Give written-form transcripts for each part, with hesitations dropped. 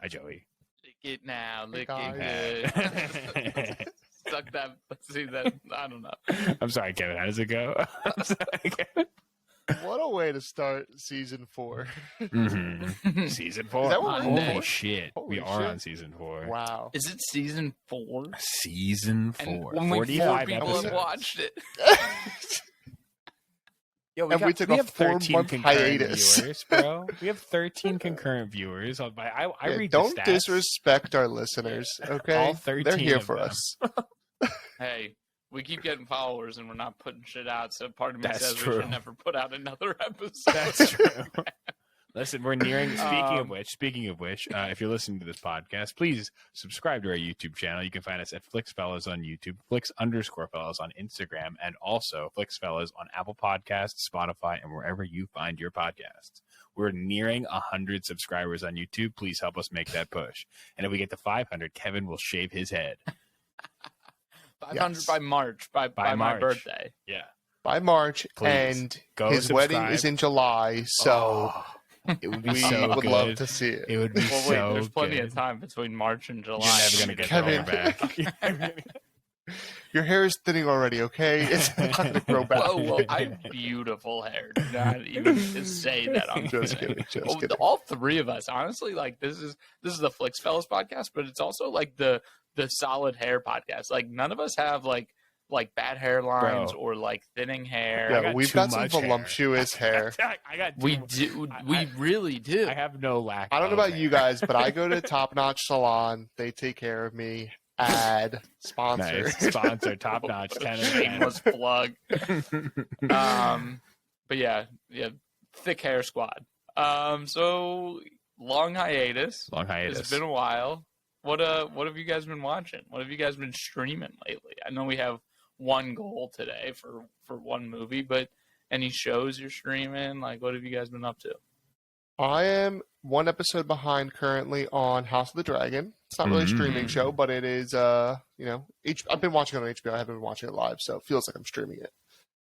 Hi, Joey. Lick it now. Lick guys. it good. Suck that. See that? I don't know. I'm sorry, Kevin. How does it go? I'm sorry, Kevin. What a way to start season 4. Mm-hmm. Season 4. Is that what we're Holy on? shit. Holy we are shit. on season 4. Wow. Is it season 4? Season 4. And only 4 people episodes. have watched it. Yo, And we took a have 4-month concurrent hiatus. viewers, bro. We have 13 concurrent viewers. I Yeah, read the don't stats. disrespect our listeners, okay? All 13 They're here of for them. us. Hey, we keep getting followers and we're not putting shit out, so part of me That's says true. we should never put out another episode. That's true. Listen, we're nearing. Speaking of which, if you're listening to this podcast, please subscribe to our YouTube channel. You can find us at FlixFellas on YouTube, Flix_Fellas on Instagram, and also FlixFellas on Apple Podcasts, Spotify, and wherever you find your podcasts. We're nearing 100 subscribers on YouTube. Please help us make that push. And if we get to 500, Kevin will shave his head. 500 Yes. by March, by my March. birthday. Yeah. By March, Please, and go his wedding subscribe. is in July, so It would be we so would good. love to see it. It would be Well, wait, so there's plenty good. of time between March and July. You're never going to get Kevin. that hair back. Your hair is thinning already, okay? It's not going to grow back. Whoa, I have beautiful hair. Do not even say that. I'm Just kidding. Just Oh, kidding. all three of us, honestly, like this is the Flix Fellas podcast, but it's also like the solid hair podcast. Like none of us have like bad hairlines Bro. or like thinning hair. Yeah, got we've too got some much hair. voluptuous hair. I got We too- do. I- We really do. I have no lack. I don't know of about hair. you guys, but I go to Top Notch Salon. They take care of me. Ad sponsor. Nice. Sponsor, top notch, 10 and 10. Shameless plug. But yeah, thick hair squad. So long hiatus. Long hiatus. It's been a while. What have you guys been watching? What have you guys been streaming lately? I know we have one goal today for one movie, but any shows you're streaming? Like, what have you guys been up to? I am one episode behind currently on House of the Dragon. It's not really a streaming show, but it is. I've been watching it on HBO. I haven't been watching it live, so it feels like I'm streaming it.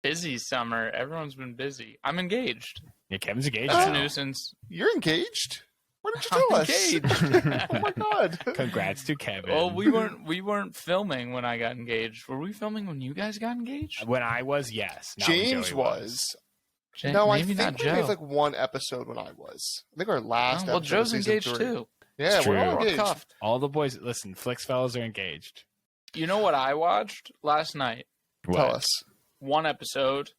Busy summer. Everyone's been busy. I'm engaged. Yeah, Kevin's engaged. That's a now. nuisance. You're engaged? Why didn't you I'm tell us? engaged. Oh my god! Congrats to Kevin. Well, we weren't filming when I got engaged. Were we filming when you guys got engaged? When I was, yes. Not when James Joey was. No, I Maybe think not we Joe. made like one episode when I was. I think our last. Well, episode Joe's of season engaged 3. too. Yeah, It's we're all true. We're engaged. cuffed. All the boys, listen, Flix fellas are engaged. You know what I watched last night? Tell us. One episode.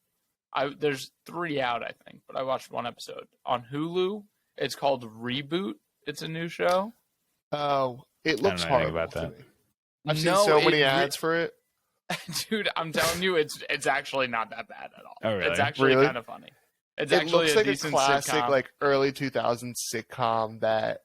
There's 3 out, I think, but I watched one episode on Hulu. It's called Reboot. It's a new show. Oh, it looks know anything horrible about to that. me. I've seen No, so it many re- ads for it. Dude, I'm telling you, it's actually not that bad at all. Oh, really? It's actually Really? kind of funny. It's It actually looks like a decent classic, sitcom. like early 2000s sitcom that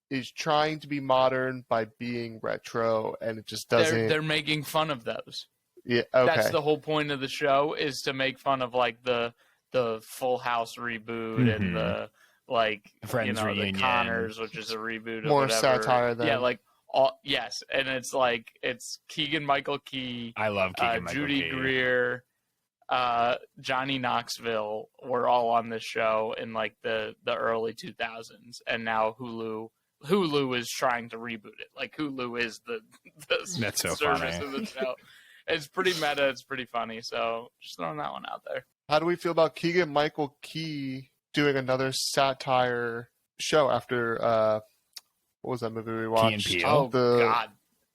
is trying to be modern by being retro, and it just doesn't. They're making fun of those. Yeah, okay. That's the whole point of the show, is to make fun of like the Full House reboot and the like Friends the reunion. Connors, which is a reboot of More whatever. satire than- Yeah, like all yes, and it's like it's Keegan Michael Key, I love Keegan Michael Judy Key. Greer, Johnny Knoxville were all on this show in like the early 2000s, and now Hulu is trying to reboot it. Like Hulu is the That's so service funny. of the show. It's pretty meta. It's pretty funny. So just throwing that one out there. How do we feel about Keegan Michael Key doing another satire show after what was that movie we watched? Peele? Oh The- God,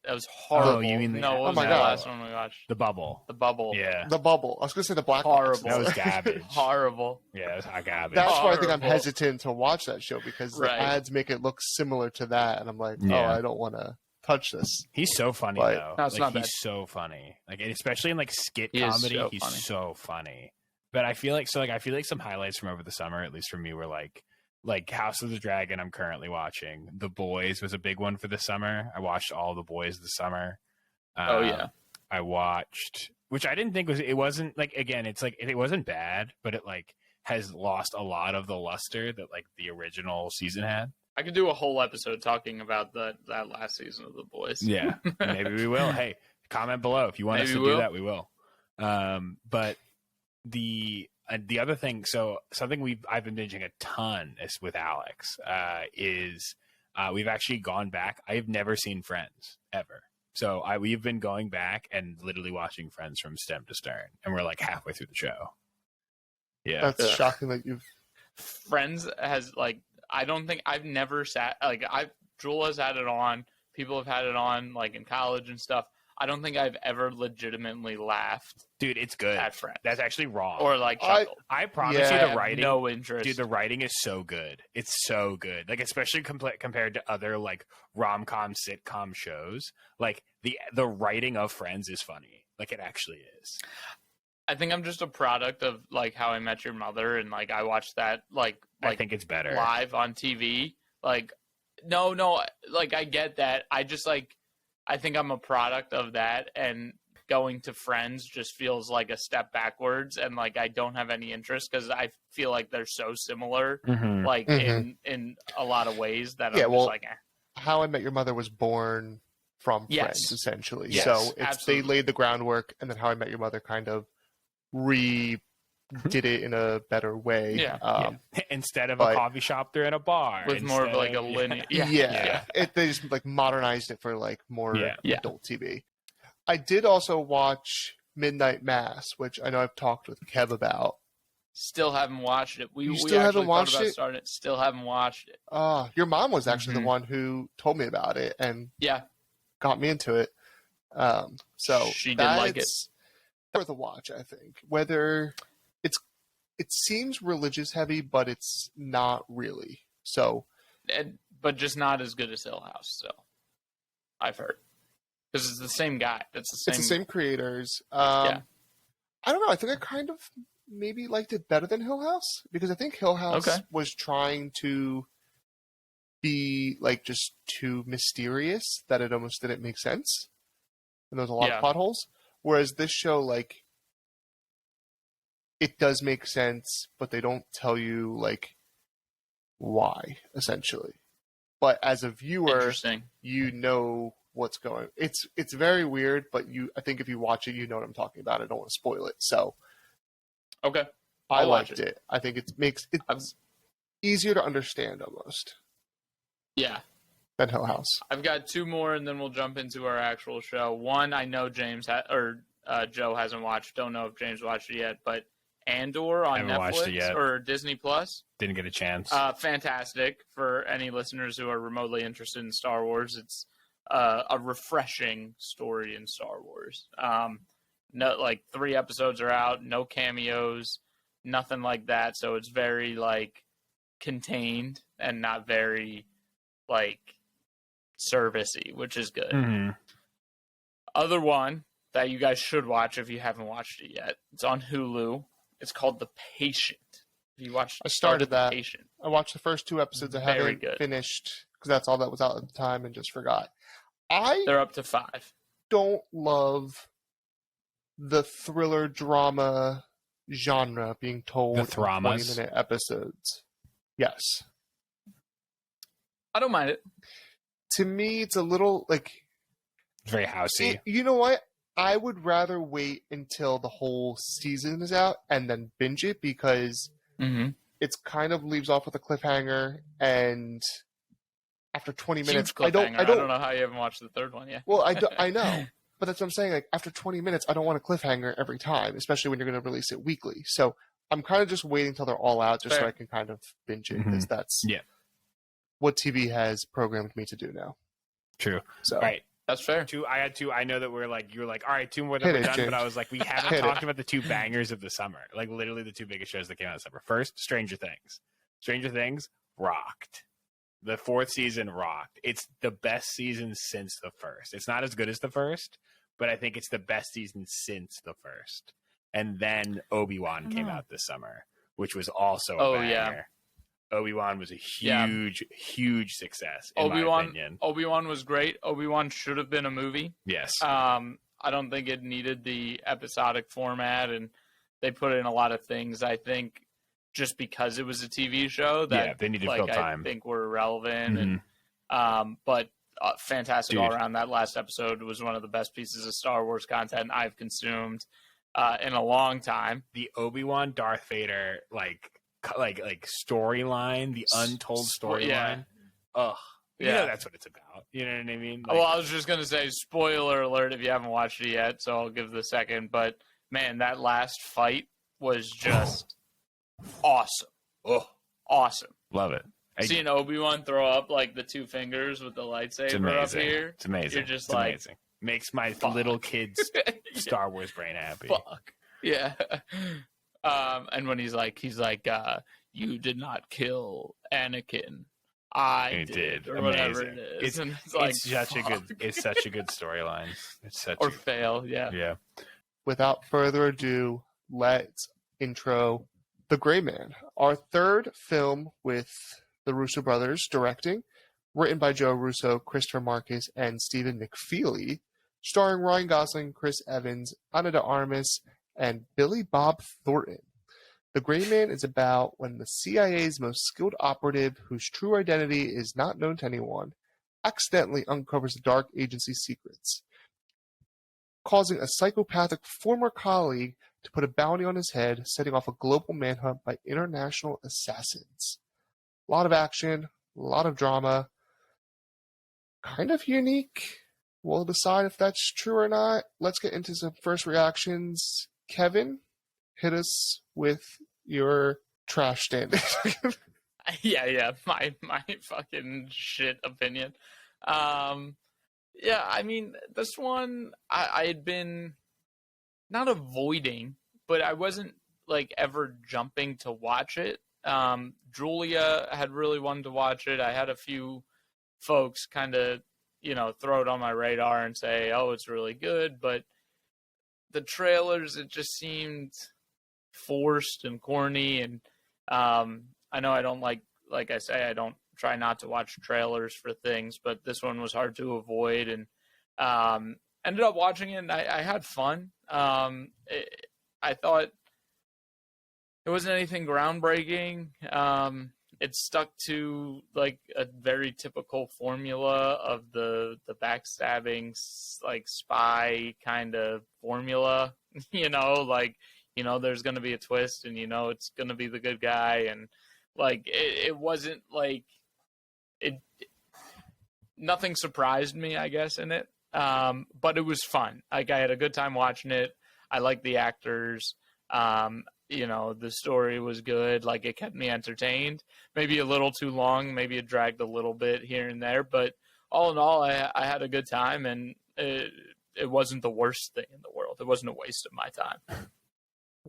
that was horrible. you mean the- no? What oh was my the God. last one we watched? The Bubble. The Bubble. Yeah. The Bubble. I was going to say the Black Horrible. That was garbage. Horrible. Yeah, that's hot garbage. That's why I think I'm Horrible. hesitant to watch that show because Right. the ads make it look similar to that, and I'm like, Yeah. oh, I don't want to touch this. He's so funny But- though. No, it's like, not he's bad. so funny. Like, and especially in like skit He is comedy, so he's funny. so funny. But I feel like some highlights from over the summer, at least for me, were like House of the Dragon. I'm currently watching. The Boys was a big one for the summer. I watched all The Boys this summer. Oh, yeah. I watched, which I didn't think it wasn't like, again, it's like it wasn't bad, but it like has lost a lot of the luster that like the original season had. I could do a whole episode talking about that last season of The Boys. Yeah, maybe we will. Hey, comment below if you want us Maybe to we do will. that. We will. But the other thing, so something I've been binging a ton is with Alex is we've actually gone back. I've never seen Friends ever. So we've been going back and literally watching Friends from stem to stern, and we're like halfway through the show. Yeah, That's shocking that you've. Friends has like, I don't think I've never sat like Jewel has had it on. People have had it on like in college and stuff. I don't think I've ever legitimately laughed. dude, it's good. At Friends. That's actually wrong. Or like chuckled. I promise Yeah. you, I the have writing. no interest. Dude, the writing is so good. It's so good. Like, especially compared to other like rom-com sitcom shows. Like the writing of Friends is funny. Like, it actually is. I think I'm just a product of like How I Met Your Mother, and like I watched that like I think it's better. live on TV. Like, no, like I get that. I just like, I think I'm a product of that, and going to Friends just feels like a step backwards, and like I don't have any interest because I feel like they're so similar, Mhm. like Mhm. in a lot of ways that Yeah, I'm well, just like, How I Met Your Mother was born from Yes. Friends, essentially. Yes, So they absolutely. laid the groundwork, and then How I Met Your Mother kind of did it in a better way. Yeah. Instead of but- a coffee shop, they're in a bar. with more of Instead like a linear. Yeah. They just like modernized it for like more Yeah. adult TV. I did also watch Midnight Mass, which I know I've talked with Kev about. Still haven't watched it. We You we still haven't actually thought watched about it? starting it. Still haven't watched it. Your mom was actually Mhm. the one who told me about it and Yeah, got me into it. So She did like it. that's worth a watch, I think. Whether it seems religious heavy, but it's not really. So but just not as good as Hill House. So I've heard, because it's the same guy. That's the same. it's the same creators. Yeah. I don't know. I think I kind of maybe liked it better than Hill House because I think Hill House Okay. was trying to be like just too mysterious that it almost didn't make sense. And there was a lot Yeah. of plot holes. Whereas this show, like, it does make sense, but they don't tell you like why, essentially. But as a viewer, Interesting. you know what's going. It's very weird, but I think if you watch it, you know what I'm talking about. I don't want to spoil it, so Okay. I I'll watch liked it. I think it makes it easier to understand almost Yeah. than Hill House. I've got two more, and then we'll jump into our actual show. One, I know James Joe hasn't watched. Don't know if James watched it yet, but Andor on Haven't watched it Netflix yet. or Disney Plus. Didn't get a chance. Fantastic for any listeners who are remotely interested in Star Wars. It's a refreshing story in Star Wars. No, like 3 episodes are out, no cameos, nothing like that. So it's very like contained and not very like servicey, which is good. Mhm. Other one that you guys should watch if you haven't watched it yet. It's on Hulu. It's called The Patient. Have you watched? I started The that. Patient. I watched the first 2 episodes. I Very haven't good. finished because that's all that was out at the time and just forgot. I They're up to 5. don't love the thriller drama genre being told The in thramas? 20-minute episodes. Yes. I don't mind it. To me, it's a little like, It's very housey. you know what? I would rather wait until the whole season is out and then binge it because Mm-hmm. it's kind of leaves off with a cliffhanger, and after 20 minutes, Huge cliffhanger. I don't know how you haven't watched the third one yet. well, I know, but that's what I'm saying. Like after 20 minutes, I don't want a cliffhanger every time, especially when you're going to release it weekly. So I'm kind of just waiting till they're all out, just so Fair. I can kind of binge it because that's Yeah. what TV has programmed me to do now. True. So All right. That's fair. I had 2. I know that you're like, all right, 2 more that Hit we're it, done. James. But I was like, we haven't Hit talked it. about the 2 bangers of the summer. Like literally the 2 biggest shows that came out this summer. First, Stranger Things. Stranger Things rocked. The 4th season rocked. It's the best season since the first. It's not as good as the first, but I think it's the best season since the first. And then Obi-Wan came out this summer, which was also a banger. Yeah. Obi-Wan was a Yeah. huge success, in my opinion. Obi-Wan was great. Obi-Wan should have been a movie. Yes. I don't think it needed the episodic format, and they put in a lot of things, I think, just because it was a TV show that Yeah, they needed to like, fill time. I think were irrelevant. Mhm. And but fantastic Dude. all around. That last episode was one of the best pieces of Star Wars content I've consumed in a long time. The Obi-Wan Darth Vader like storyline, the untold storyline. Yeah. Ugh, You know that's what it's about. You know what I mean? Well, I was just gonna say, spoiler alert if you haven't watched it yet, so I'll give the second. But man, that last fight was just awesome. Oh, Awesome. love it. Seeing Obi-Wan throw up like the two fingers with the lightsaber up here. It's amazing. You're just it's amazing. Makes my little kid's Star Wars brain happy. Fuck. Yeah. And when he's like, you did not kill Anakin. I did. Or whatever it is. It's such a good storyline. It's such fail, yeah. Yeah. Without further ado, let's intro The Gray Man, our third film with the Russo Brothers directing, written by Joe Russo, Christopher Marcus, and Stephen McFeely, starring Ryan Gosling, Chris Evans, Ana de Armas, and Billy Bob Thornton. The Gray Man is about when the CIA's most skilled operative, whose true identity is not known to anyone, accidentally uncovers the dark agency's secrets, causing a psychopathic former colleague to put a bounty on his head, setting off a global manhunt by international assassins. A lot of action, a lot of drama, kind of unique. We'll decide if that's true or not. Let's get into some first reactions. Kevin, hit us with your trash standing. Yeah, my fucking shit opinion. Yeah, I mean, this one I had been not avoiding, but I wasn't like ever jumping to watch it. Julia had really wanted to watch it. I had a few folks kind of, throw it on my radar and say, oh, it's really good, but the trailers, it just seemed forced and corny, and I know I don't like I say, I don't try not to watch trailers for things, but this one was hard to avoid, and ended up watching it, and I had fun. I thought it wasn't anything groundbreaking. It stuck to like a very typical formula of the backstabbing, like spy kind of formula, there's going to be a twist and, it's going to be the good guy. And like, it wasn't like nothing surprised me, I guess, in it. But it was fun. Like, I had a good time watching it. I liked the actors. The story was good. Like, it kept me entertained. Maybe a little too long. Maybe it dragged a little bit here and there. But all in all, I had a good time, and it wasn't the worst thing in the world. It wasn't a waste of my time.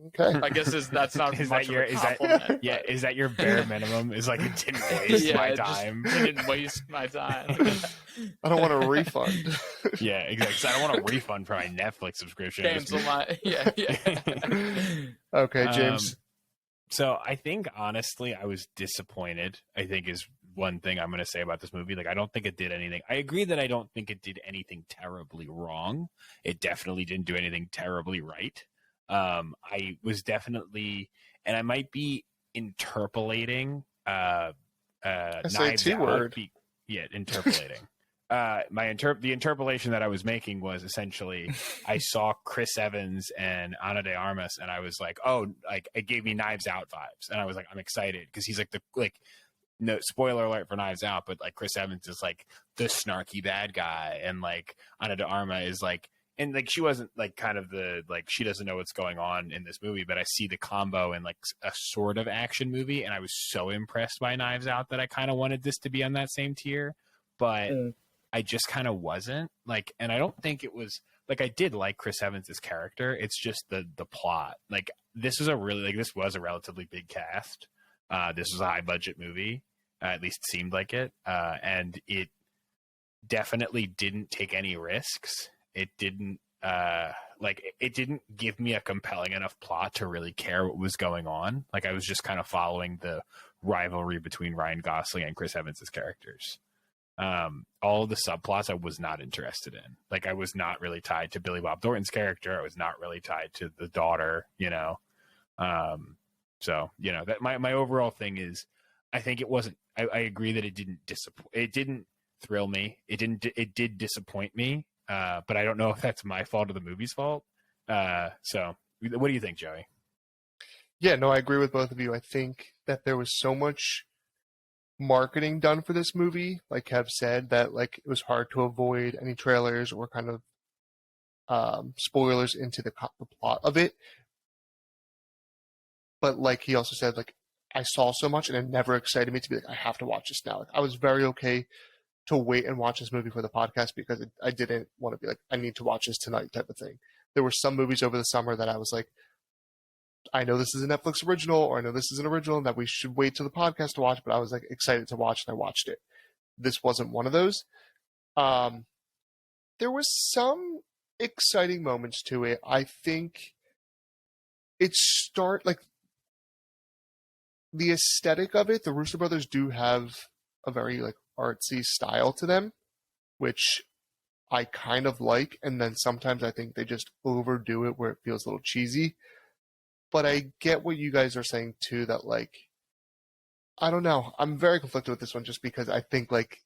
Okay. I guess that's not much of a compliment. Is that your bare minimum? Is like, it didn't waste my time. It didn't waste my time. I don't want a refund. Yeah, exactly. So I don't want a refund for my Netflix subscription. Cancel my yeah. Okay, James. So I think honestly, I was disappointed. I think is one thing I'm going to say about this movie. Like, I don't think it did anything. I agree that I don't think it did anything terribly wrong. It definitely didn't do anything terribly right. I was definitely, and I might be interpolating. I say T-word. Interpolating. The interpolation that I was making was essentially, I saw Chris Evans and Ana de Armas, and I was like, oh, like, it gave me Knives Out vibes, and I was like, I'm excited because he's like no spoiler alert for Knives Out, but like Chris Evans is like the snarky bad guy, and like Ana de Armas is like. And like, she wasn't like kind of she doesn't know what's going on in this movie, but I see the combo in like a sort of action movie, and I was so impressed by Knives Out that I kind of wanted this to be on that same tier, but I just kind of wasn't like, and I don't think it was like, I did like Chris Evans' character. It's just the plot. Like, this was a relatively big cast. This was a high budget movie, at least it seemed like it, and it definitely didn't take any risks. It didn't it didn't give me a compelling enough plot to really care what was going on. Like, I was just kind of following the rivalry between Ryan Gosling and Chris Evans' characters. All of the subplots I was not interested in. Like, I was not really tied to Billy Bob Thornton's character. I was not really tied to the daughter, So, that my overall thing is, I think it wasn't, I agree that it didn't it didn't thrill me. It did disappoint me. But I don't know if that's my fault or the movie's fault. So what do you think, Joey? Yeah, no, I agree with both of you. I think that there was so much marketing done for this movie. Like Kev said, that like it was hard to avoid any trailers or kind of spoilers into the plot of it. But like he also said, like I saw so much and it never excited me to be like, I have to watch this now. Like I was very okay to wait and watch this movie for the podcast because I didn't want to be like, I need to watch this tonight type of thing. There were some movies over the summer that I was like, I know this is a Netflix original or I know this is an original and that we should wait till the podcast to watch, but I was like excited to watch and I watched it. This wasn't one of those. There was some exciting moments to it. I think like the aesthetic of it, the Russo Brothers do have a very like artsy style to them, which I kind of like, and then sometimes I think they just overdo it where it feels a little cheesy. But I get what you guys are saying too, that like, I don't know. I'm very conflicted with this one just because I think like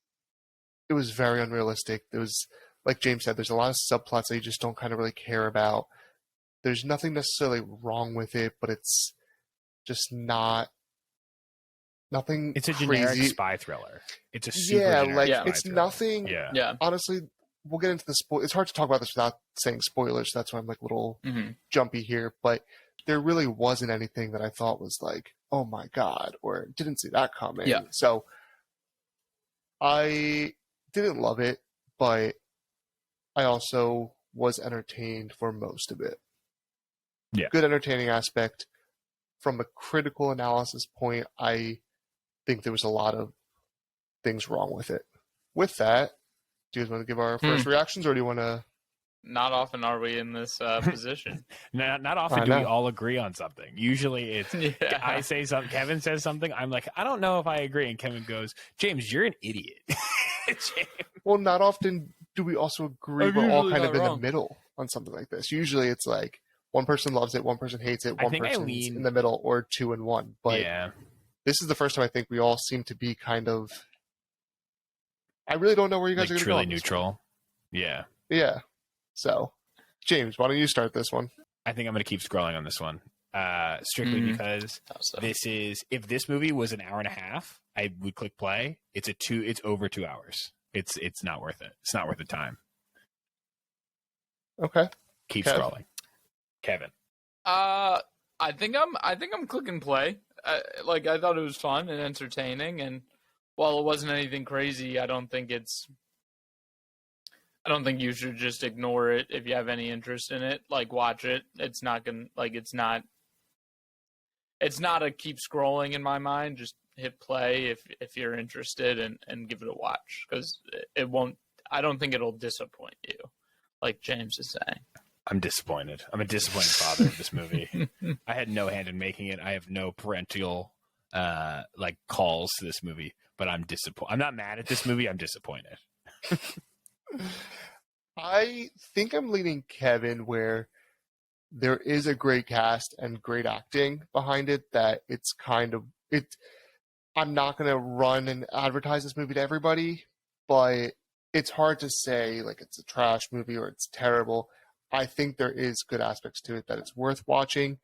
it was very unrealistic. There was, like James said, there's a lot of subplots that you just don't kind of really care about. There's nothing necessarily wrong with it, but it's just nothing. It's a crazy. generic spy thriller. It's a super generic spy it's thriller. nothing. Yeah. Honestly, we'll get into the spoil. It's hard to talk about this without saying spoilers. So that's why I'm like a little jumpy here. But there really wasn't anything that I thought was like, oh my god, or didn't see that coming. Yeah. So I didn't love it, but I also was entertained for most of it. Yeah. Good entertaining aspect. From a critical analysis point, I think there was a lot of things wrong with it. With that, do you guys want to give our first reactions, or do you want to? Not often are we in this position. Not often do we all agree on something. Usually it's I say something, Kevin says something, I'm like, I don't know if I agree, and Kevin goes, James, you're an idiot. Well, not often do we also agree. We're all kind of in the middle on something like this. Usually it's like one person loves it, one person hates it, one person's in the middle, or 2 and 1. But this is the first time I think we all seem to be kind of. I really don't know where you guys are going to go. Truly neutral. Yeah. Yeah. So, James, why don't you start this one? I think I'm going to keep scrolling on this one. Strictly because this is, if this movie was an hour and a half, I would click play. It's over 2 hours. It's not worth it. It's not worth the time. Okay. Keep scrolling. Kevin. I think I'm clicking play. I thought it was fun and entertaining, and while it wasn't anything crazy, I don't think you should just ignore it if you have any interest in it. Like, watch it. It's not a keep scrolling in my mind. Just hit play if you're interested and give it a watch, because it won't. I don't think it'll disappoint you, like James is saying. I'm disappointed. I'm a disappointed father of this movie. I had no hand in making it. I have no parental calls to this movie, but I'm disappointed. I'm not mad at this movie. I'm disappointed. I think I'm leaning Kevin, where there is a great cast and great acting behind it, that it's kind of I'm not going to run and advertise this movie to everybody, but it's hard to say like it's a trash movie or it's terrible. I think there is good aspects to it that it's worth watching.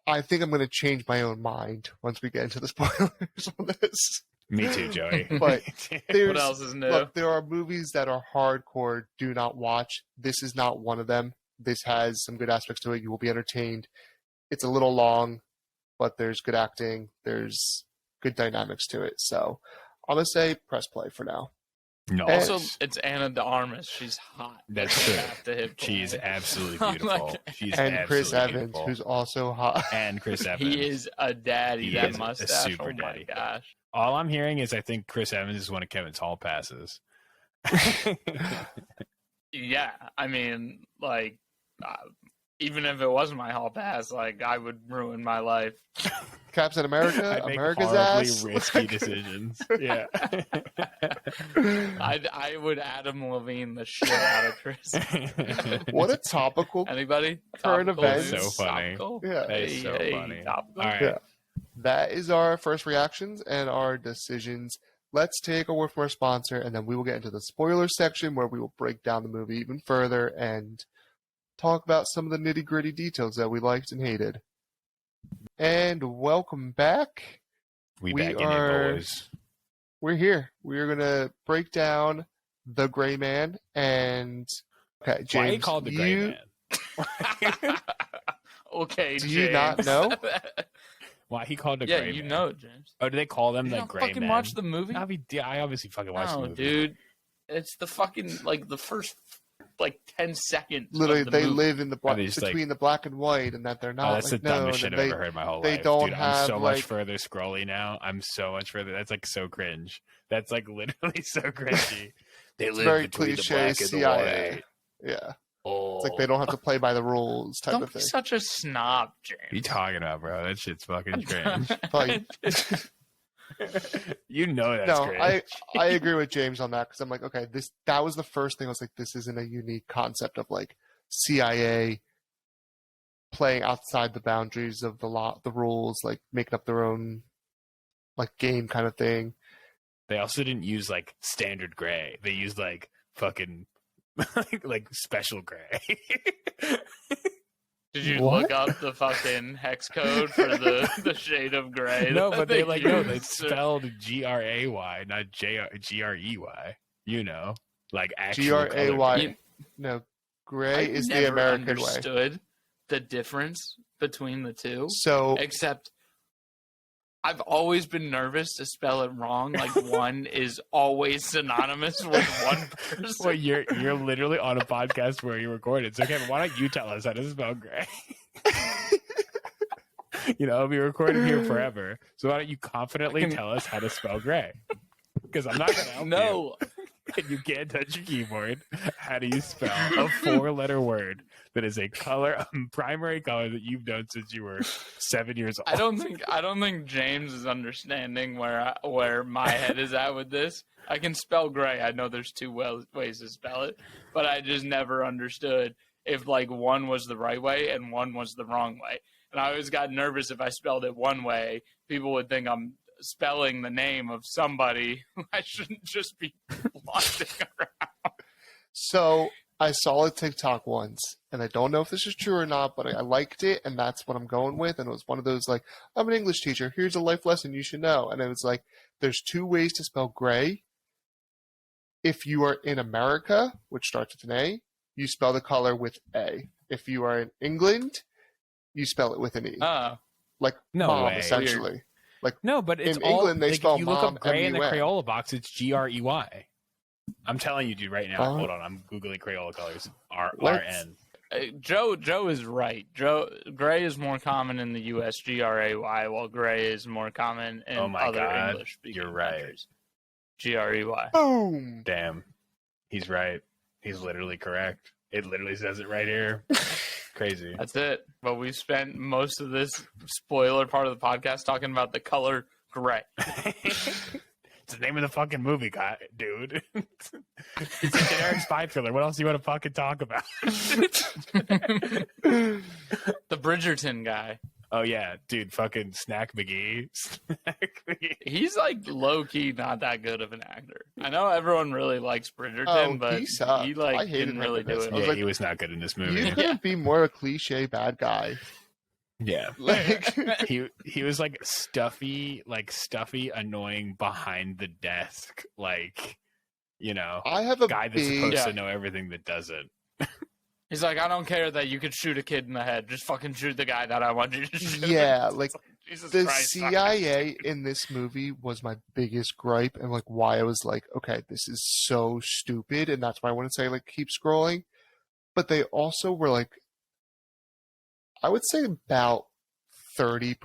I think I'm going to change my own mind once we get into the spoilers on this. Me too, Joey. But what else is new? Look, there are movies that are hardcore, do not watch. This is not one of them. This has some good aspects to it. You will be entertained. It's a little long, but there's good acting. There's good dynamics to it. So I'm going to say press play for now. No. Also, it's Anna de Armas. She's hot. That's true. She's absolutely beautiful. Chris Evans, who's also hot. And Chris Evans. He is a daddy. That mustache. A super daddy. My gosh. All I'm hearing is I think Chris Evans is one of Kevin's hall passes. Yeah, I mean, even if it wasn't my hall pass, I would ruin my life. Captain America, America's ass. Risky decisions. Yeah. I would Adam Levine the shit out of Chris. What a topical. Anybody? Current topical events. So funny. Topical? Yeah. That is so funny. Topical. All right. Yeah. That is our first reactions and our decisions. Let's take a word from our sponsor, and then we will get into the spoiler section where we will break down the movie even further and talk about some of the nitty-gritty details that we liked and hated. And welcome back. We We back in are- it, boys. We're here. We're gonna break down the Gray Man and okay, James. Why he called the Gray Man? Okay, Do James. you not know? Why he called the Yeah, Gray you Man? know, James. Oh, do they call them You the don't Gray fucking Men? watch the movie? I obviously fucking watched the No, movie. dude. It's the fucking like the first 10 seconds. Literally, of the they movie. live in the Are they just, between the black and white, and that they're not Oh, that's like the dumbest known, shit and I've ever heard in my whole they life. don't Dude, I'm have, so like- much further scrolly now. I'm so much further. That's like so cringe. That's like literally so cringy. They It's live very between the cliche black and the CIA. white. Yeah, Oh, it's like they don't have to play by the rules type Don't of be thing. such a snob, James. What are you talking about, bro? That shit's fucking cringe. Like- You know that's No, cringe. I agree with James on that because I'm like, okay, that was the first thing I was like, this isn't a unique concept of like CIA playing outside the boundaries of the law, the rules, like making up their own like game kind of thing. They also didn't use like standard gray. They used like fucking like special gray. Did you What? look up the fucking hex code for the shade of gray? No, that but they they use? spelled GRAY, not GREY. You know, like actual GRAY. color. No, gray I is the never American way. understood the difference between the two, So except I've always been nervous to spell it wrong. Like one is always synonymous with one person. Well, you're literally on a podcast where you record it. So, okay, but why don't you tell us how to spell gray? You know, I'll be recording here forever. So why don't you confidently tell us how to spell gray? Because I'm not going to help you. No, And you can't touch your keyboard. How do you spell a 4-letter word that is a color, a primary color that you've known since you were 7 years old? I don't think James is understanding where my head is at with this. I can spell gray. I know there's two ways to spell it, but I just never understood if like one was the right way and one was the wrong way. And I always got nervous if I spelled it one way, people would think I'm spelling the name of somebody who I shouldn't just be flaunting around. So I saw a TikTok once, and I don't know if this is true or not, but I liked it, and that's what I'm going with. And it was one of those like, I'm an English teacher. Here's a life lesson you should know. And it was like, there's 2 ways to spell gray. If you are in America, which starts with an A, you spell the color with A. If you are in England, you spell it with an E. Like No mom, way. essentially. No, but it's In all, England, they like, spell if you look mom up gray in the M-U-N. Crayola box, it's GREY. I'm telling you, dude, right now. Oh. Hold on, I'm googling Crayola colors. Let's- RN. Joe is right. Gray is more common in the U.S. GRAY, while gray is more common in Oh my other God, English-speaking you're right. countries. GREY. Boom. Damn, he's right. He's literally correct. It literally says it right here. Crazy. That's it. But we spent most of this spoiler part of the podcast talking about the color gray. It's the name of the fucking movie, dude. It's a generic spy thriller. What else do you want to fucking talk about? The Bridgerton guy. Oh yeah, dude, fucking Snack McGee. Snack McGee. He's like low key not that good of an actor. I know everyone really likes Bridgerton, Oh, but he sucked. he I like hated didn't him really in do this. it. I was Yeah, like, he was not good in this movie. You couldn't be more a cliche bad guy. Yeah. Like, He was like stuffy, annoying behind the desk, like, you know, I have a guy that's big. supposed Yeah. to know everything that doesn't. He's like, I don't care that you could shoot a kid in the head. Just fucking shoot the guy that I want you to shoot. Yeah, like Jesus the Christ, CIA in this movie was my biggest gripe, and like why I was like, okay, this is so stupid, and that's why I wouldn't say like keep scrolling. But they also were like, I would say about 30%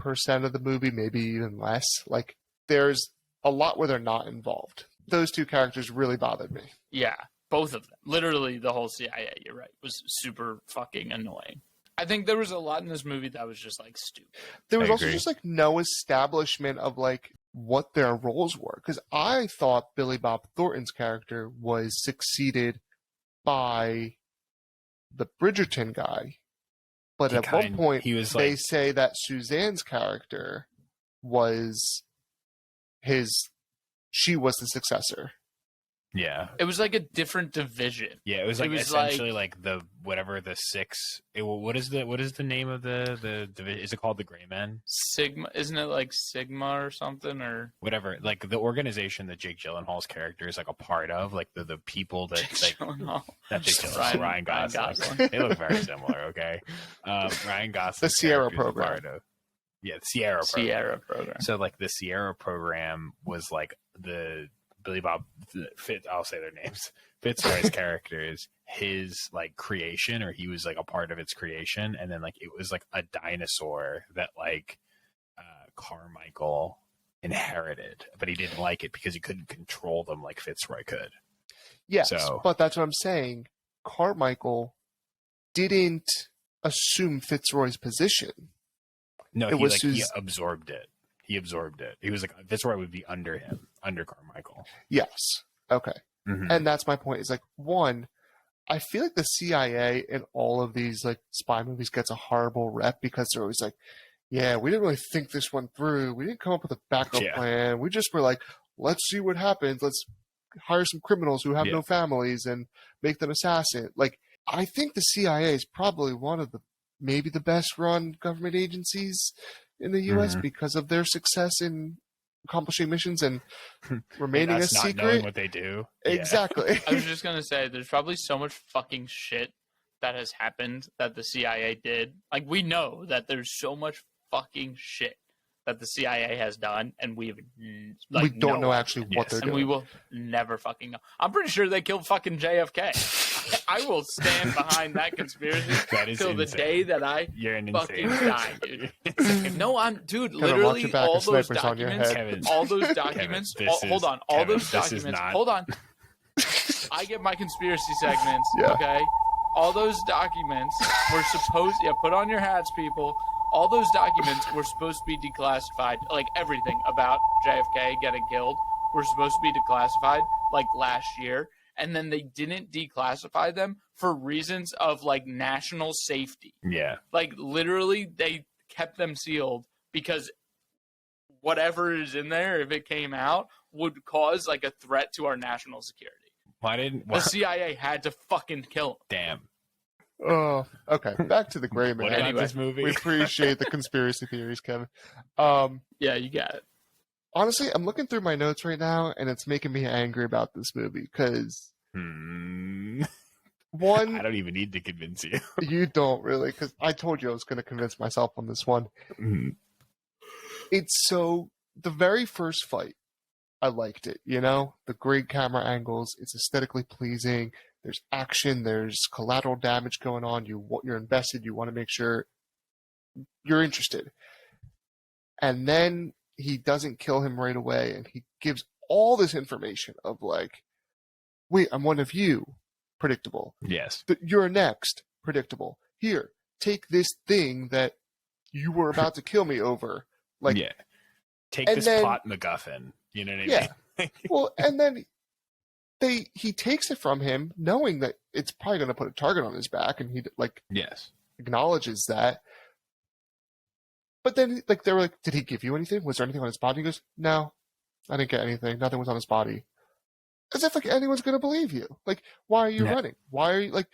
of the movie, maybe even less. Like there's a lot where they're not involved. Those 2 characters really bothered me. Yeah, both of them. Literally, the whole CIA. You're right. Was super fucking annoying. I think there was a lot in this movie that was just like stupid. There was I also agree. just like no establishment of like what their roles were, because I thought Billy Bob Thornton's character was succeeded by the Bridgerton guy, but at one point he was they like, say that Suzanne's character was she was the successor. Yeah. It was like a different division. Yeah, it was like was essentially like the whatever the six. What is the name of the division? Is it called the Gray Men? Sigma, isn't it like Sigma or something or Whatever, like the organization that Jake Gyllenhaal's character is like a part of, like the people that like Gyllenhaal. not Jake Gyllenhaal, Ryan Gosling. They look very similar. Okay, Ryan Gosling, The Sierra program. Yeah, the Sierra program. So like the Sierra program was like the Billy Bob Fit. I'll say their names. Fitzroy's character is his like creation, or he was like a part of its creation, and then like it was like a dinosaur that like Carmichael inherited, but he didn't like it because he couldn't control them like Fitzroy could. Yes, So, but that's what I'm saying. Carmichael didn't assume Fitzroy's position. no, it he was like his... he absorbed it. He absorbed it. He was like Fitzroy would be under him, under Carmichael. Yes. Okay. Mm-hmm. And that's my point. Is like, one, I feel like the CIA in all of these like spy movies gets a horrible rep because they're always like, yeah, we didn't really think this one through. We didn't come up with a backup plan. We just were like, let's see what happens. Let's hire some criminals who have no families and make them assassin. Like, I think the CIA is probably one of the maybe the best run government agencies in the U.S. because of their success in accomplishing missions and remaining a secret. Not knowing what they do. Exactly. I was just gonna say, there's probably so much fucking shit that has happened that the CIA did. Like, we know that there's so much fucking shit that the CIA has done, and we don't know actually what they're doing. And we will never fucking know. I'm pretty sure they killed fucking JFK. I will stand behind that conspiracy till the day that I fucking die, dude. No, dude, Kevin, literally all those documents, all those documents, hold on, all those documents, hold on. I get my conspiracy segments, okay? All those documents were supposed, put on your hats, people. All those documents were supposed to be declassified, like everything about JFK getting killed were supposed to be declassified, like last year. And then they didn't declassify them for reasons of like national safety. Yeah. Like literally they kept them sealed because whatever is in there, if it came out, would cause like a threat to our national security. The CIA had to fucking kill him. Damn. Oh, okay. Back to the Gray Man. What about this movie? We appreciate the conspiracy theories, Kevin. Yeah, you got it. Honestly, I'm looking through my notes right now, and it's making me angry about this movie because one, I don't even need to convince you. You don't really, because I told you I was going to convince myself on this one. It's so the very first fight, I liked it. You know, the great camera angles. It's aesthetically pleasing. There's action. There's collateral damage going on. You're invested. You want to make sure you're interested. And then he doesn't kill him right away, and he gives all this information of like, wait, I'm one of you, predictable. Yes. You're next, predictable. Here, take this thing that you were about to kill me over. Like, take this plot MacGuffin. You know what I mean? Yeah. Well, and then he takes it from him, knowing that it's probably going to put a target on his back, and he acknowledges that. But then, like, they were like, did he give you anything? Was there anything on his body? He goes, no, I didn't get anything. Nothing was on his body. As if, like, anyone's going to believe you. Like, why are you running? Why are you, like,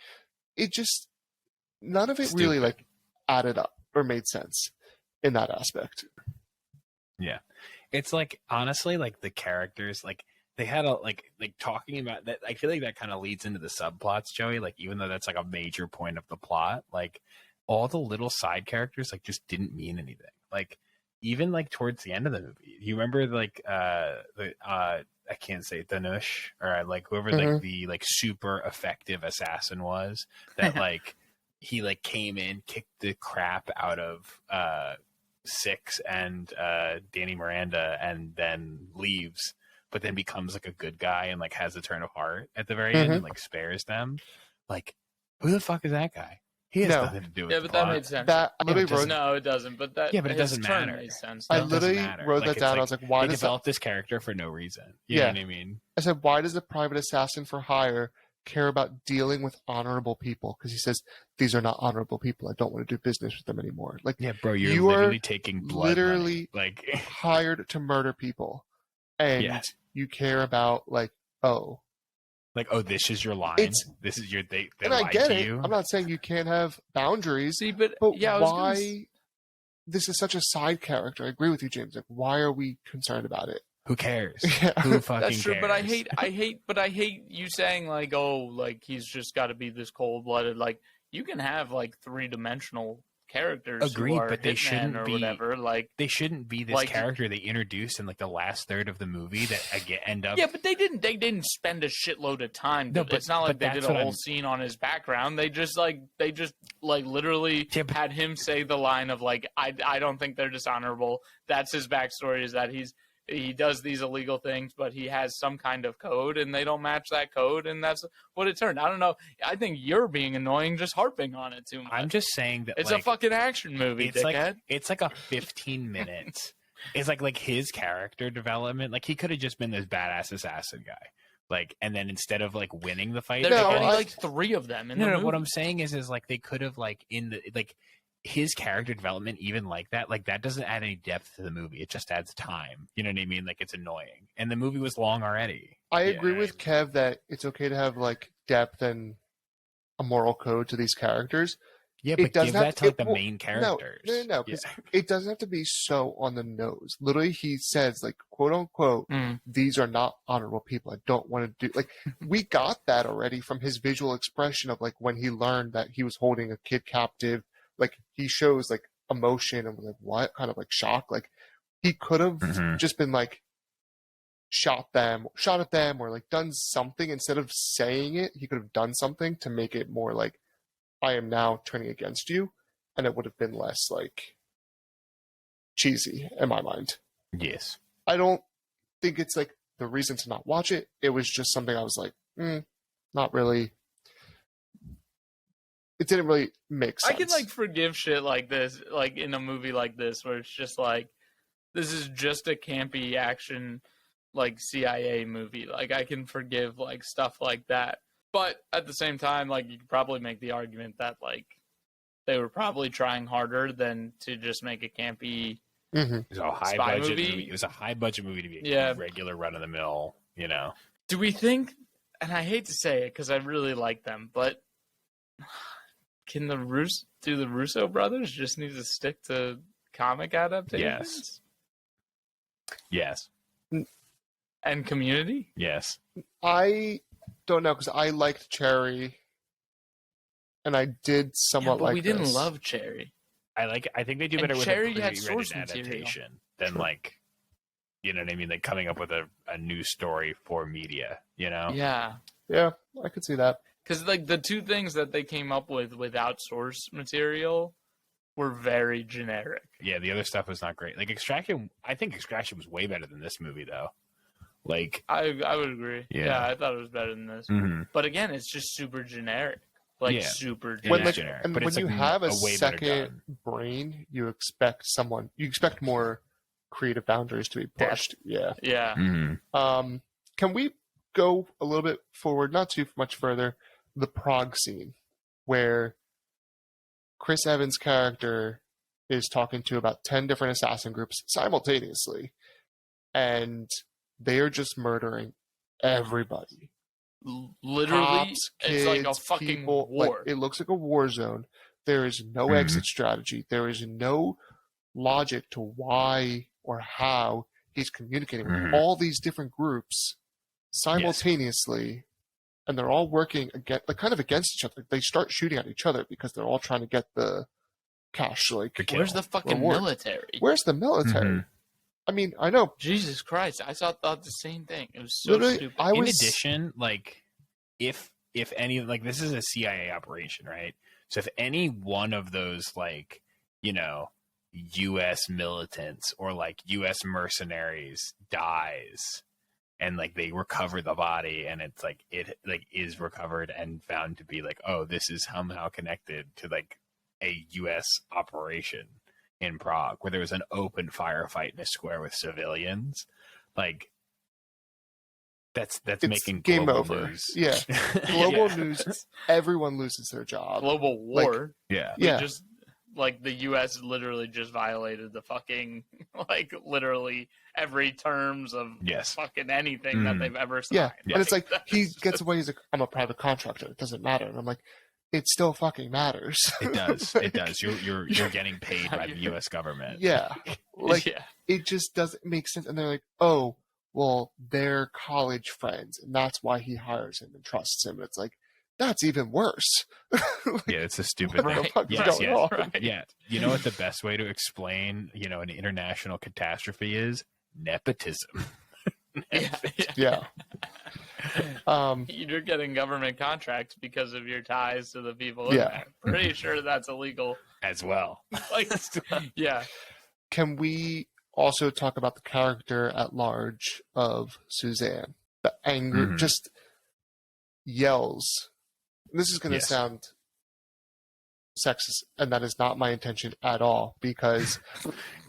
it just, none of it really, like, added up or made sense in that aspect. Yeah. It's, like, honestly, like, the characters, like, they had a, like talking about that, I feel like that kind of leads into the subplots, Joey, like, even though that's, like, a major point of the plot, like, all the little side characters like just didn't mean anything. Like even like towards the end of the movie, you remember like I can't say Danush or like whoever like the like super effective assassin was that like he like came in, kicked the crap out of Six and Danny Miranda and then leaves, but then becomes like a good guy and like has a turn of heart at the very end and like spares them. Like who the fuck is that guy? He has nothing to do with but that made sense. No, it doesn't. But that but it doesn't matter. Made sense, I literally wrote that down. I was like, why does develop this character for no reason? You know what I mean? I said, why does a private assassin for hire care about dealing with honorable people? Because he says these are not honorable people. I don't want to do business with them anymore. Like, bro, you're literally taking blood literally money. Like hired to murder people, and you care about like, oh, Like, oh, this is your line. This is your they and I lied get to it. you. I'm not saying you can't have boundaries. See, but yeah, I was why? This is such a side character. I agree with you, James. Like, why are we concerned about it? Who cares? Yeah. Who fucking That's true, cares? but I hate you saying like, oh, like he's just got to be this cold-blooded. Like, you can have like three-dimensional characters. Agreed, who are but they hitmen shouldn't or be whatever. Like, they shouldn't be this like, character they introduced in like the last third of the movie that end up. yeah, but they didn't spend a shitload of time. No, but it's not like they did a whole I'm... scene on his background. They just literally had him say the line of like, I don't think they're dishonorable. That's his backstory, is that he does these illegal things, but he has some kind of code, and they don't match that code, and that's what it turned. I don't know. I think you're being annoying, just harping on it too much. I'm just saying that it's like, a fucking action movie, dickhead. It's like a 15 minutes. It's like his character development. Like, he could have just been this badass assassin guy. Like, and then instead of like winning the fight, there's only like three of them in the movie. What I'm saying is like they could have like in the like his character development, even like that doesn't add any depth to the movie. It just adds time. You know what I mean? Like, it's annoying. And the movie was long already. I agree with Kev that it's okay to have like depth and a moral code to these characters. Yeah, but give that to like the main characters. No. It doesn't have to be so on the nose. Literally, he says, like, quote unquote, these are not honorable people. I don't want to do, like, we got that already from his visual expression of like when he learned that he was holding a kid captive. Like, he shows like emotion and like what kind of like shock. Like, he could have just been like shot at them, or like done something instead of saying it. He could have done something to make it more like, I am now turning against you, and it would have been less like cheesy in my mind. Yes. I don't think it's like the reason to not watch it. It was just something I was like, not really. It didn't really make sense. I can like forgive shit like this, like in a movie like this, where it's just like, this is just a campy action, like CIA movie. Like, I can forgive like stuff like that. But at the same time, like, you could probably make the argument that like they were probably trying harder than to just make a campy it was a high spy budget movie. It was a high budget movie to be a regular run of the mill, you know. Do we think, and I hate to say it because I really like them, but can the Russo brothers just need to stick to comic adaptations? Yes. And Community? Yes. I don't know, because I liked Cherry, and I did somewhat like. We didn't love Cherry. I think they do better with Cherry a had source adaptation than like, you know what I mean, like coming up with a new story for media. You know? Yeah, I could see that. Because like the two things that they came up with without source material were very generic. Yeah, the other stuff was not great. Like Extraction, I think Extraction was way better than this movie, though. Like, I would agree. Yeah, I thought it was better than this. But again, it's just super generic. Like, super generic. And when you have a second brain, you expect more creative boundaries to be pushed. Yeah. Can we go a little bit forward, not too much further, the Prague scene, where Chris Evans' character is talking to about 10 different assassin groups simultaneously, and they are just murdering everybody. Literally, Cops, kids, it's like a fucking people, war. Like, it looks like a war zone. There is no exit strategy. There is no logic to why or how he's communicating with all these different groups simultaneously, and they're all working kind of against each other. They start shooting at each other because they're all trying to get the cash. Like, where's the fucking military? Where's the military? I mean, I know. Jesus Christ, I thought the same thing. It was so stupid. In addition, like, if any, like, this is a CIA operation, right? So if any one of those, like, you know, U.S. militants or like U.S. mercenaries dies, and like they recover the body, and it's like it like is recovered and found to be like, oh, this is somehow connected to like a U.S. operation in Prague, where there was an open firefight in a square with civilians, like that's making game global over. News. Yeah, global news. Everyone loses their job. Global war. Yeah. like the U.S. literally just violated the fucking like literally every terms of fucking anything that they've ever signed. Yeah, and it's like he gets away. He's like, I'm a private contractor. It doesn't matter. And I'm like, it still fucking matters. It does. It does. You're getting paid by the U.S. government. Yeah, like it just doesn't make sense. And they're like, oh, well, they're college friends, and that's why he hires him and trusts him. And it's like, that's even worse. Like, yeah, it's a stupid thing. Right. Yeah. You know what the best way to explain, an international catastrophe is? Nepotism. Yeah. You're getting government contracts because of your ties to the people in there. Pretty sure that's illegal as well. Like, yeah. Can we also talk about the character at large of Suzanne? The anger, just yells. This is going to sound sexist, and that is not my intention at all, because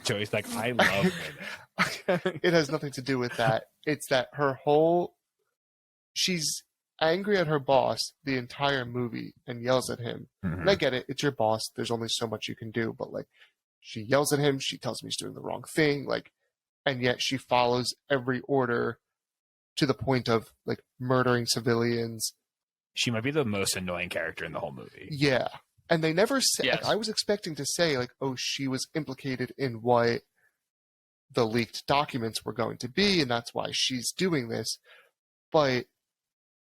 Joey's like, I love women. It has nothing to do with that. It's that she's angry at her boss the entire movie and yells at him. And I get it. It's your boss. There's only so much you can do. But like, she yells at him. She tells him he's doing the wrong thing. Like, and yet she follows every order to the point of like murdering civilians. She might be the most annoying character in the whole movie. Yeah. And they never say, like, I was expecting to say like, oh, she was implicated in what the leaked documents were going to be, and that's why she's doing this. But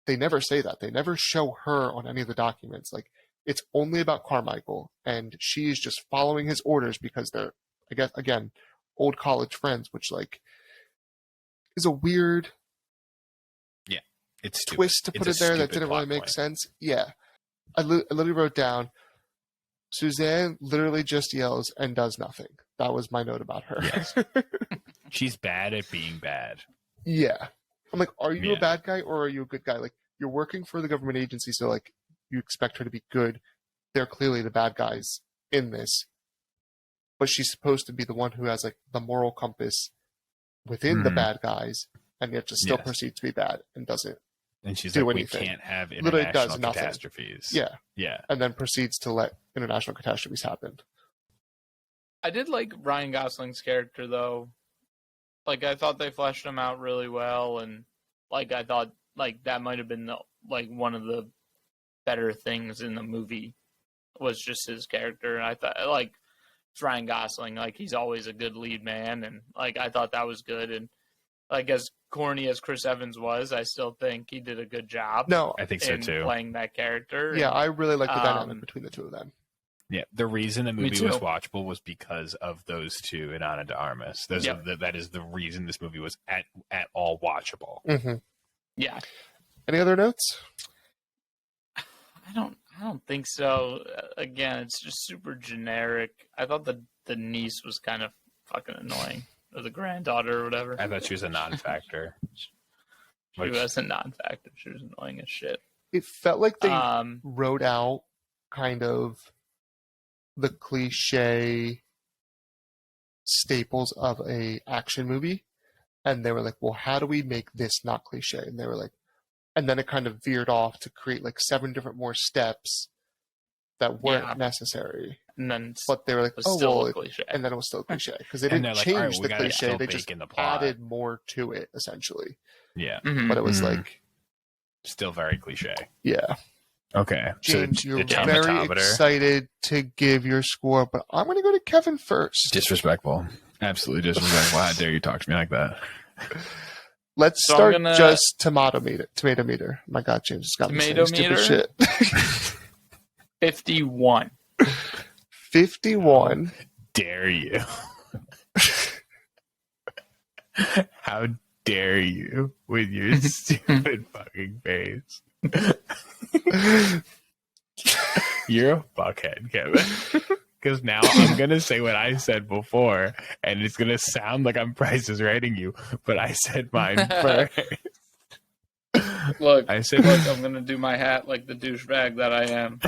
they never say that. They never show her on any of the documents. Like, it's only about Carmichael, and she's just following his orders because they're, I guess, again, old college friends, which like is a weird it's twist to put it there that didn't really make sense. Yeah. I literally wrote down, Suzanne literally just yells and does nothing. That was my note about her. Yes. She's bad at being bad. Yeah. I'm like, are you a bad guy or are you a good guy? Like, you're working for the government agency, so like you expect her to be good. They're clearly the bad guys in this. But she's supposed to be the one who has like the moral compass within the bad guys, and yet just still proceeds to be bad and doesn't. And she's do like, anything. We can't have international catastrophes. Yeah. Yeah. And then proceeds to let international catastrophes happen. I did like Ryan Gosling's character, though. Like, I thought they fleshed him out really well, and like I thought like that might have been like one of the better things in the movie was just his character. And I thought, like, it's Ryan Gosling, like he's always a good lead man, and like I thought that was good. And like, as corny as Chris Evans was, I still think he did a good job. No, I think so too. Playing that character. Yeah, I really like the dynamic between the two of them. Yeah, the reason the movie was watchable was because of those two in Ana de Armas. That is the reason this movie was at all watchable. Mm-hmm. Yeah. Any other notes? I don't think so. Again, it's just super generic. I thought the niece was kind of fucking annoying, or the granddaughter or whatever. I thought she was a non-factor. She was a non-factor. She was annoying as shit. It felt like they wrote out kind of the cliche staples of a action movie, and they were like, well, how do we make this not cliche? And they were like, and then it kind of veered off to create like 7 different more steps that weren't necessary. And then, but they were like, oh, well, cliche. And then it was still cliche because they didn't change the cliche. They just added more to it, essentially. Yeah. Mm-hmm. But it was like still very cliche. Yeah. Okay. James, so you're very excited to give your score, but I'm going to go to Kevin first. Disrespectful. Absolutely disrespectful. How dare you talk to me like that? Let's start just tomato meter. My God, James has got me saying stupid shit. 51. 51. Dare you? How dare you with your stupid fucking face? You're a fuckhead, Kevin. Because now I'm going to say what I said before, and it's going to sound like I'm Price is Writing you, but I said mine first. Look, I'm going to do my hat like the douchebag that I am.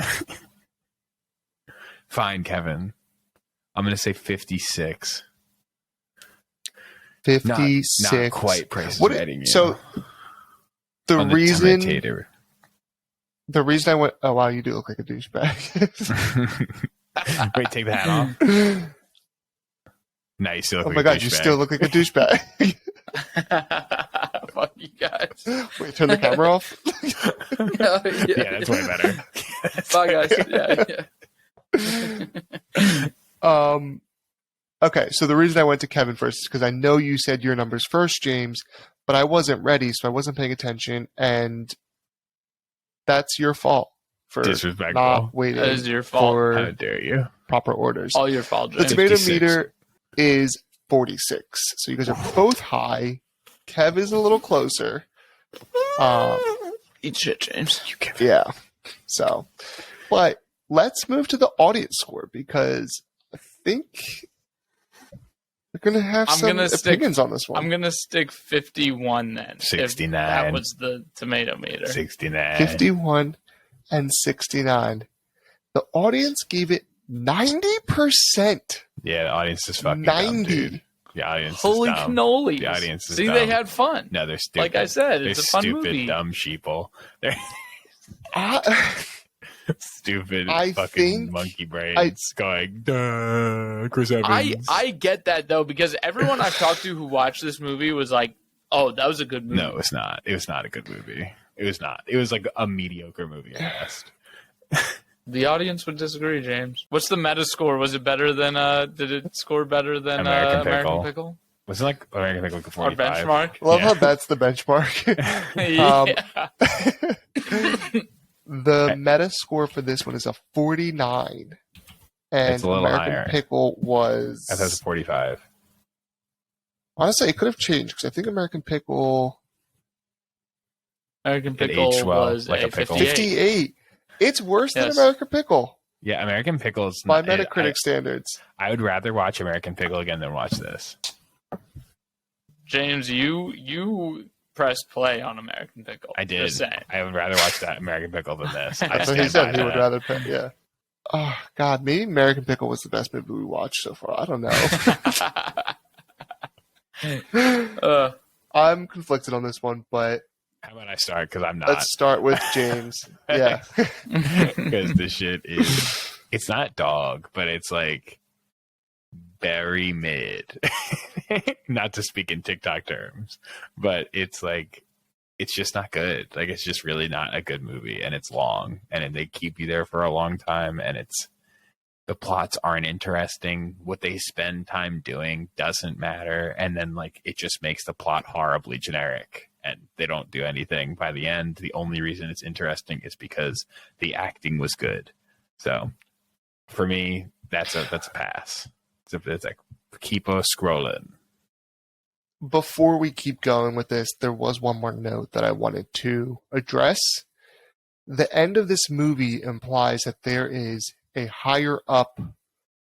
Fine, Kevin. I'm going to say 56. 56. Not quite Price is Writing you. So the reason I went, oh wow, you do look like a douchebag. Wait, take the hat off. Now you still look Oh like my a god, you douchebag. still look like a douchebag. Fuck you guys. Wait, turn the camera off. Yeah, that's way better. Bye, guys. Yeah. Okay, so the reason I went to Kevin first is because I know you said your numbers first, James, but I wasn't ready, so I wasn't paying attention, and that's your fault for Disrespectful. not waiting That is your fault. How for dare you? proper orders. All your fault, The James. tomato 56. meter is 46, so you guys are both high. Kev is a little closer. Eat shit, James. Yeah, so, but let's move to the audience score because I think we're going to have some opinions on this one. I'm gonna stick 51 then. 69. If that was the tomato meter. 69. 51 and 69. The audience gave it 90%. Yeah, the audience is fucking dumb, 90. dude. The audience Holy is dumb. cannolis. The audience is See, dumb. they had fun. No, they're stupid. Like I said, They're it's a fun stupid, movie. dumb sheeple. They're stupid I fucking think monkey brains going, duh, Chris Evans. I get that though, because everyone I've talked to who watched this movie was like, "Oh, that was a good movie." No, it's not. It was not a good movie. It was not. It was like a mediocre movie at best. The audience would disagree, James. What's the meta score? Was it better than did it score better than American American Pickle. Pickle? Was it like American Pickle like a Our 45? benchmark? Love Yeah. how that's the benchmark. Yeah. The meta score for this one is a 49. And It's a little American higher. Pickle was... I thought it was 45. Honestly, it could have changed because I think American Pickle... American It Pickle aged well, was like a a pickle. 58. 58. It's worse than Yes. American Pickle Yeah, American Pickle is by not, Metacritic standards. I would rather watch American Pickle again than watch this. James, you pressed play on American Pickle. I did. Just saying. I would rather watch that American Pickle than this. I That's what he stand said. by He would that. rather pay. Yeah. Oh, God. Maybe American Pickle was the best movie we watched so far. I don't know. I'm conflicted on this one, but How about I start? Because I'm not. let's start with James. Yeah. Because this shit is, it's not dog, but it's like very mid. Not to speak in TikTok terms, but it's like, it's just not good. Like, it's just really not a good movie, and it's long, and they keep you there for a long time, and it's, the plots aren't interesting. What they spend time doing doesn't matter, and then like it just makes the plot horribly generic, and they don't do anything by the end. The only reason it's interesting is because the acting was good. So for me, that's a pass. It's like keep scrolling. Before we keep going with this, there was one more note that I wanted to address. The end of this movie implies that there is a higher up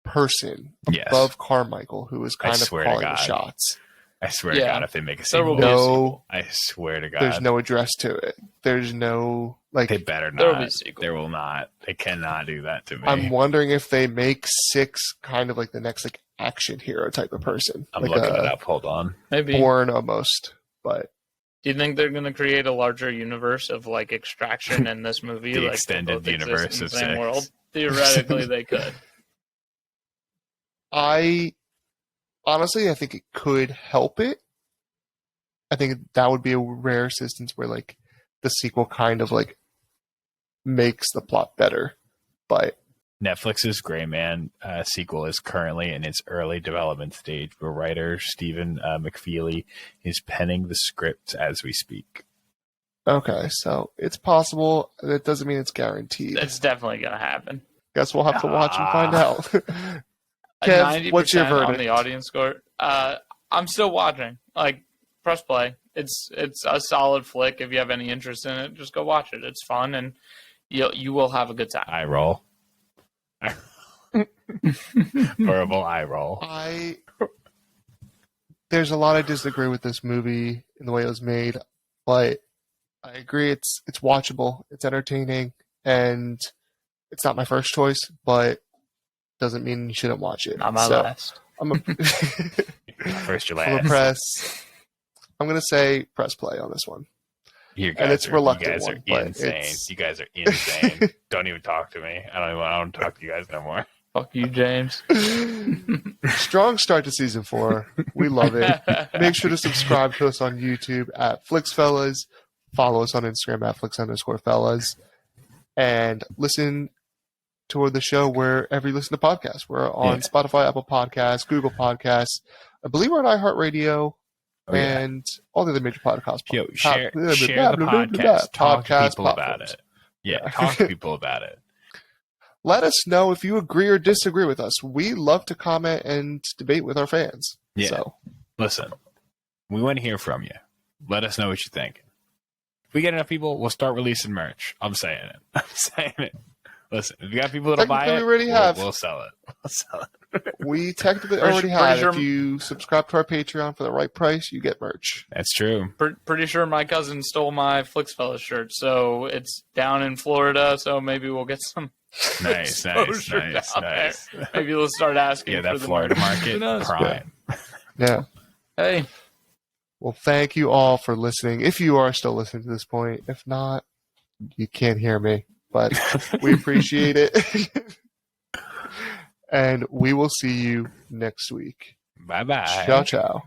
person Yes. above Carmichael who is I kind of swear to calling the God. shots. I swear to Yeah. God, if they make a There will sequel, be a No, sequel. I swear to God, there's no address to it. There's no, like, they better There will be a not. sequel. There will not. They cannot do that to me. I'm wondering if they make 6 kind of like the next like action hero type of person. I'm like looking a it up. Hold on. Maybe. Bourne almost. But Do you think they're going to create a larger universe of like Extraction in this movie? The like they extended both exist universe in the of same 6. world? Theoretically, they could. I think it could help it. I think that would be a rare instance where like the sequel kind of like makes the plot better. But Netflix's Gray Man sequel is currently in its early development stage, but writer Stephen McFeely is penning the script as we speak. okay, so it's possible. That doesn't mean it's guaranteed. It's definitely going to happen. Guess we'll have to watch and find out. A Kev, what's your 90% on verdict? the audience score. I'm still watching. Like, press play. It's a solid flick. If you have any interest in it, just go watch it. It's fun, and you will have a good time. Eye roll. Verbal eye roll. There's a lot I disagree with this movie in the way it was made, but I agree it's watchable, it's entertaining, and it's not my first choice, but doesn't mean you shouldn't watch it. Not my So, last. I'm a First, your from a last. press. I'm gonna say press play on this one. You guys and it's are, reluctant You guys one, are but insane. it's- You guys are insane. Don't even talk to me. I don't talk to you guys no more. Fuck you, James. Strong start to season 4. We love it. Make sure to subscribe to us on YouTube at FlixFellas. Follow us on Instagram at Flix_fellas. And listen to the show wherever you listen to podcasts. We're on Spotify, Apple Podcasts, Google Podcasts. I believe we're on iHeartRadio and all the other major podcasts. Yo, share the podcast. Talk to people about it. Yeah, talk to people about it. Let us know if you agree or disagree with us. We love to comment and debate with our fans. Yeah. So, listen, we want to hear from you. Let us know what you think. If we get enough people, we'll start releasing merch. I'm saying it. I'm saying it. Listen, if you got people that'll buy it, we'll sell it. We'll sell it. We technically already have. If you subscribe to our Patreon for the right price, you get merch. That's true. Pretty sure my cousin stole my FlixFellas shirt, so it's down in Florida. So maybe we'll get some. Nice. Maybe we'll start asking. Yeah, that Florida market prime. Yeah. Hey. Well, thank you all for listening. If you are still listening to this point, if not, you can't hear me, but we appreciate it. And we will see you next week. Bye-bye. Ciao, ciao.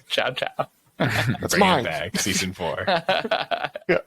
Ciao, ciao. That's Bring mine. it back, season 4. Yeah.